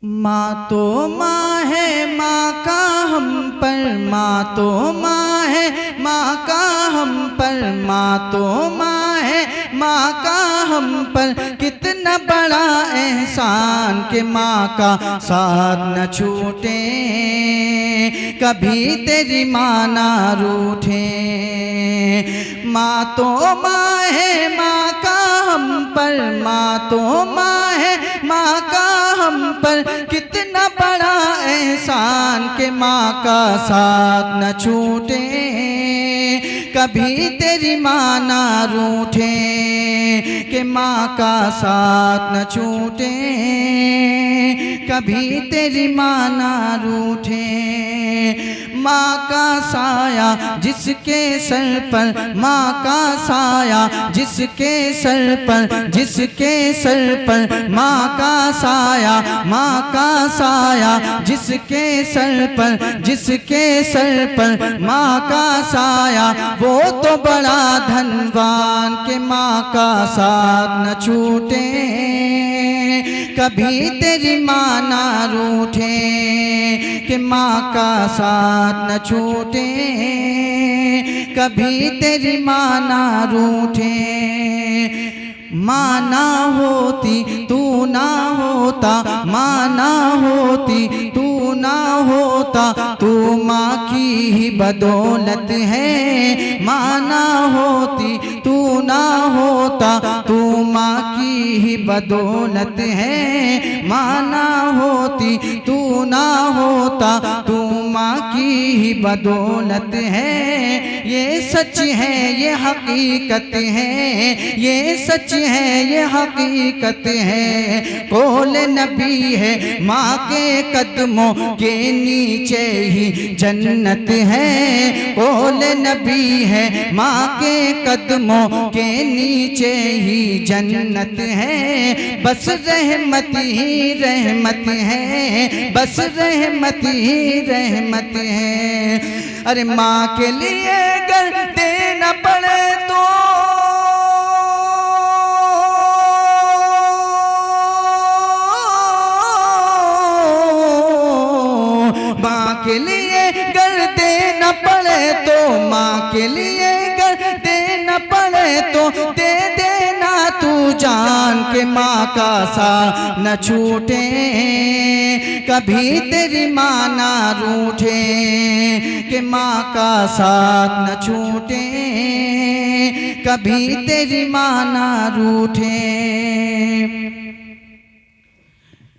माँ तो माँ है, माँ का हम पर, माँ तो माँ है, माँ का हम पर, माँ तो माँ है, माँ का हम पर। कितना बड़ा एहसान कि माँ का साथ न छूटे, कभी तेरी माँ ना रूठे। माँ तो माँ है, माँ का हम पर, माँ तो माँ है, माँ का हम पर। कितना बड़ा एहसान कि माँ का साथ न छूटे, कभी तेरी माँ ना रूठे, कि माँ का साथ न छूटे, कभी तेरी माँ ना रूठे। माँ का साया जिसके सर पर, माँ का साया जिसके सर पर, जिसके सर पर माँ का साया, माँ का साया जिसके सर पर, जिसके सर पर माँ का साया, वो तो बड़ा धनवान कि माँ का साथ न छूटे, कभी तेरी माँ ना रूठे, कि माँ का साथ न छूटे, कभी तेरी माँ ना रूठे। माँ ना होती तू ना होता, माँ ना होती तू ना होता, तू माँ की ही बदौलत है। माँ ना होती तू ना होता, तू माँ की ही बदौलत है। माँ ना होती तू ना होता, तू माँ की ही बदौलत है। ये सच है, ये हकीकत है, ये सच है, ये हकीकत है। कौल नबी है, माँ के कदमों के नीचे ही जन्नत है। कौल नबी है, माँ के कदमों के नीचे ही जन्नत है। बस रहमत ही रहमत है, बस रहमत ही रहमत है। अरे माँ के लिए अगर देना पड़े तो माँ के लिए अगर देना पड़े तो, माँ के लिए अगर देना पड़े तो दे देना तू जान के माँ का साथ न छूटे, कभी तेरी माँ ना रूठे, कि माँ का साथ न छूटे, कभी तेरी माँ ना रूठे।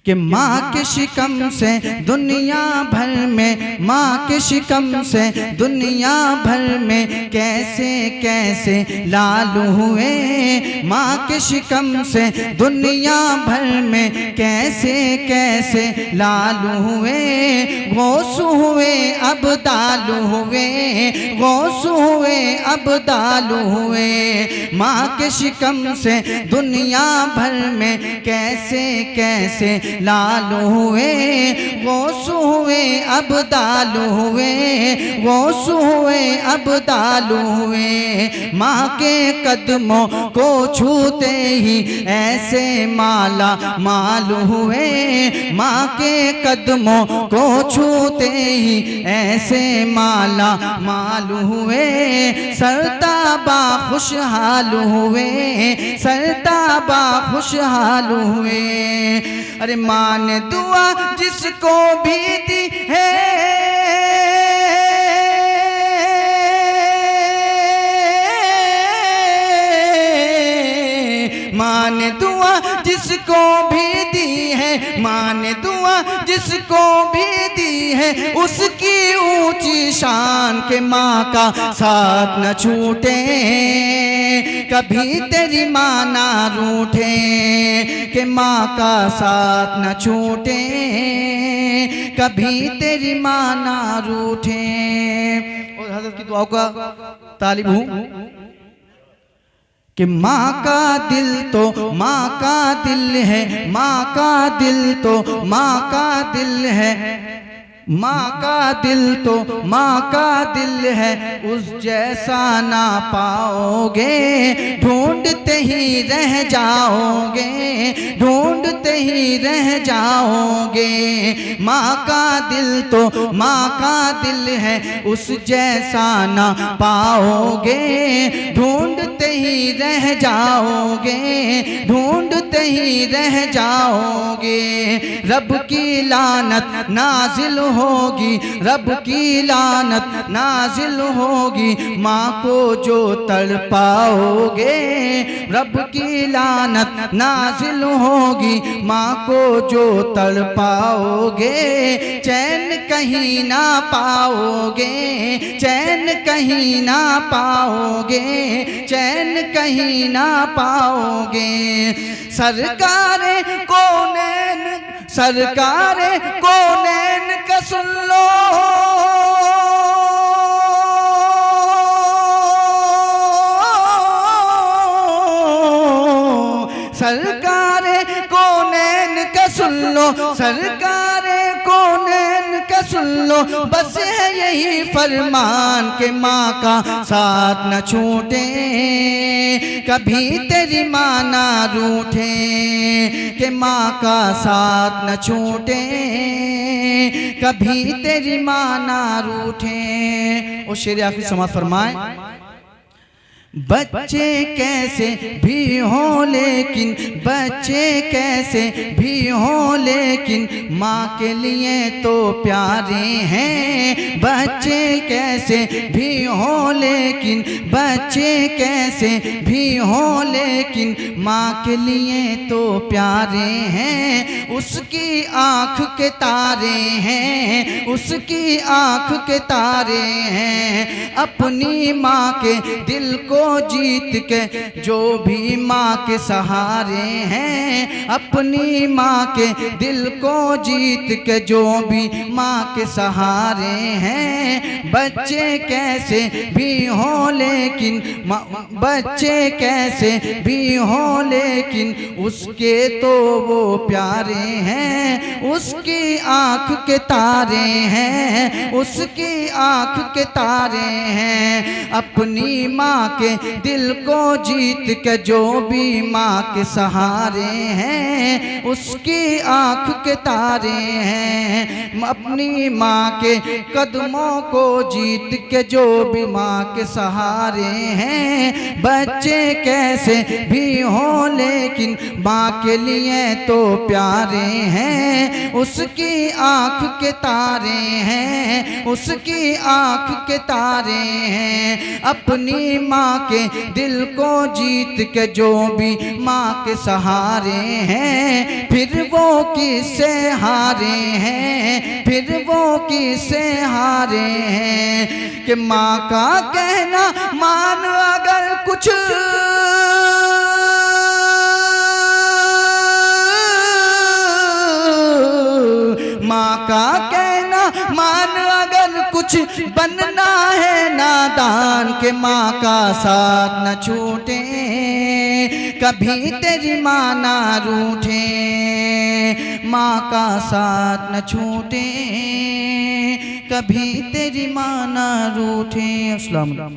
कि माँ के शिकम से दुनिया भर में, माँ के शिकम से दुनिया भर में कैसे कैसे लालू हुए। माँ के शिकम से दुनिया भर में कैसे कैसे लालू हुए। गौसु हुए अब दालू हुए, गौसु हुए अब दालू हुए। माँ के शिकम से दुनिया भर में कैसे कैसे लालू हुए। गौसु हुए अब दालू हुए, गौसु हुए अब दालू हुए। माँ के कदमों को छूते ही ऐसे माला मालू हुए। माँ के कदमों को छूते ही ऐसे माला मालू हुए। सरताबा खुशहाल हुए, सरताबा खुशहाल हुए। अरे माँ ने दुआ जिसको भी दी है, माँ ने दुआ जिसको भी दी है, माँ ने दुआ जिसको भी दी है, उसकी ऊंची शान के माँ का साथ न छूटे, कभी तेरी माँ ना रूठे, कि माँ का साथ न छूटे, कभी तेरी माँ ना रूठे। और हज़रत की दुआओं का तालिब हूँ कि माँ का दिल तो माँ का दिल है, माँ का दिल तो माँ का दिल है, माँ का दिल तो माँ का दिल है। उस जैसा ना पाओगे, ढूंढते ही रह जाओगे, ढूंढते ही रह जाओगे। माँ का दिल तो माँ का दिल है, उस जैसा ना पाओगे। ढूंढते ही रह जाओगे, ढूंढते ही रह जाओगे। रब की लानत नाजिल होगी, रब की लानत नाजिल होगी। माँ को जो तड़पाओगे, रब की लानत नाजिल होगी। माँ को जो तड़पाओगे, चैन कहीं ना पाओगे, चैन कहीं ना पाओगे, चैन कहीं ना पाओगे। सरकारे कौनैन, सरकारे कौनैन का सुन लो, सरकारे कौनैन का सुन लो, सरकारे कौनैन का सुन लो। बस है यही फरमान के माँ का साथ न छूटे, कभी तेरी माँ ना रूठे, के माँ का साथ न छूटे, कभी तेरी माँ ना रूठे। और शेर आखिरी समाप्त फरमाए। बच्चे कैसे भी हों लेकिन, बच्चे कैसे भी हों लेकिन, माँ के लिए तो प्यारे हैं। बच्चे कैसे भी हों लेकिन, बच्चे कैसे भी हों लेकिन, माँ के लिए तो प्यारे हैं। उसकी आँख के तारे हैं, उसकी आँख के तारे हैं। अपनी माँ के दिल को जीत के जो भी माँ के सहारे हैं, अपनी माँ के दिल को जीत के जो भी माँ के सहारे हैं। बच्चे कैसे भी हों लेकिन, बच्चे कैसे भी हों लेकिन, उसके तो वो प्यारे हैं। उसकी आँख के तारे हैं, उसकी आँख के तारे हैं। अपनी माँ के दिल को जीत के जो भी माँ के सहारे हैं, उसकी आँख के तारे हैं। अपनी माँ के कदमों को जीत के जो भी माँ के सहारे हैं। बच्चे कैसे भी हों लेकिन, माँ के लिए तो प्यारे हैं। उसकी आँख के तारे हैं, उसकी आँख के तारे हैं। अपनी माँ के दिल को जीत के जो भी माँ के सहारे हैं। फिर वो किससे हारे हैं, फिर वो किससे हारे हैं। कि माँ का कहना मान अगर कुछ, माँ का कहना मान अगर कुछ, बनना है नादान के माँ का साथ न छूटे, कभी तेरी माँ ना रूठे। माँ का साथ न छूटे, कभी तेरी माँ ना रूठे। अस्सलाम वालेकुम।